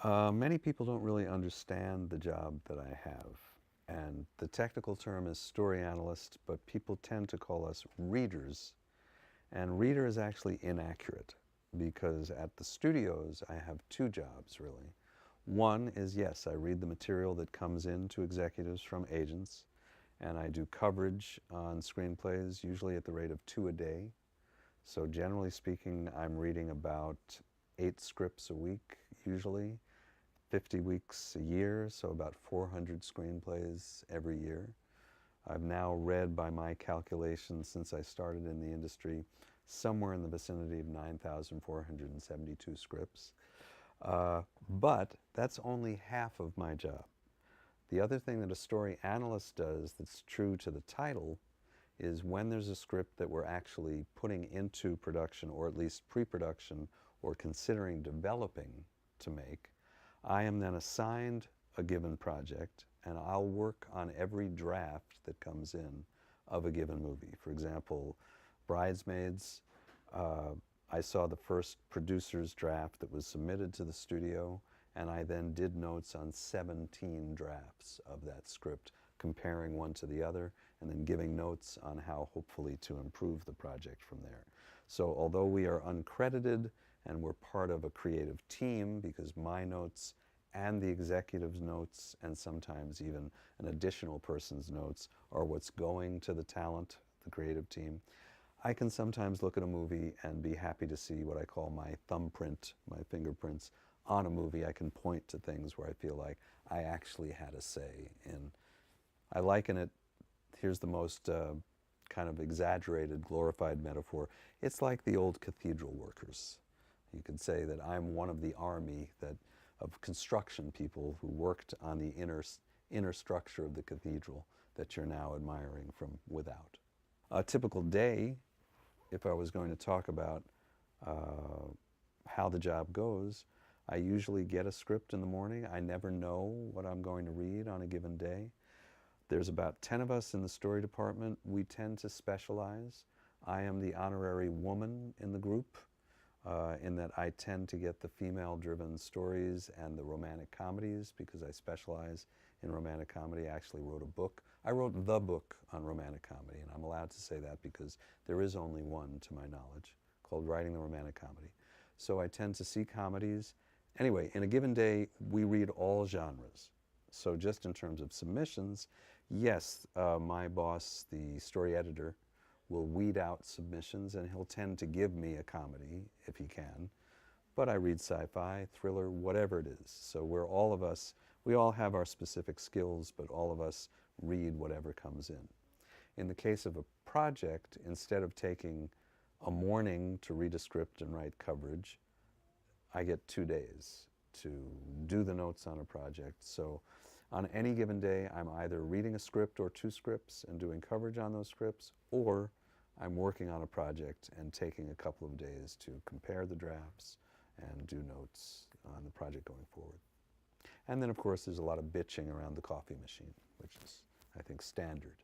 Many people don't really understand the job that I have. And the technical term is story analyst, but people tend to call us readers. And reader is actually inaccurate because at the studios I have two jobs really. One is, yes, I read the material that comes in to executives from agents, and I do coverage on screenplays, usually at the rate of 2 a day. So generally speaking, I'm reading about 8 scripts a week, usually, 50 weeks a year, so about 400 screenplays every year. I've now read, by my calculations, since I started in the industry, somewhere in the vicinity of 9,472 scripts. But that's only half of my job. The other thing that a story analyst does that's true to the title is when there's a script that we're actually putting into production, or at least pre-production, or considering developing to make, I am then assigned a given project, and I'll work on every draft that comes in of a given movie. For example, Bridesmaids, I saw the first producer's draft that was submitted to the studio, and I then did notes on 17 drafts of that script, comparing one to the other, and then giving notes on how hopefully to improve the project from there. So although we are uncredited and we're part of a creative team, because my notes and the executive's notes, and sometimes even an additional person's notes, are what's going to the talent, the creative team, I can sometimes look at a movie and be happy to see what I call my thumbprint, my fingerprints on a movie. I can point to things where I feel like I actually had a say in. I liken it, here's the most kind of exaggerated, glorified metaphor. It's like the old cathedral workers. You could say that I'm one of the army of construction people who worked on the inner structure of the cathedral that you're now admiring from without. A typical day, if I was going to talk about how the job goes, I usually get a script in the morning. I never know what I'm going to read on a given day. There's about 10 of us in the story department. We tend to specialize. I am the honorary woman in the group, in that I tend to get the female-driven stories and the romantic comedies because I specialize in romantic comedy. I actually wrote a book. I wrote the book on romantic comedy, and I'm allowed to say that because there is only one, to my knowledge, called Writing the Romantic Comedy. So I tend to see comedies. Anyway, in a given day, we read all genres. So just in terms of submissions, yes, my boss, the story editor, will weed out submissions, and he'll tend to give me a comedy if he can. But I read sci-fi, thriller, whatever it is. So we all have our specific skills, but all of us read whatever comes in. In the case of a project, instead of taking a morning to read a script and write coverage, I get 2 days to do the notes on a project. So on any given day, I'm either reading a script or 2 scripts and doing coverage on those scripts, or I'm working on a project and taking a couple of days to compare the drafts and do notes on the project going forward. And then, of course, there's a lot of bitching around the coffee machine, which is, I think, standard.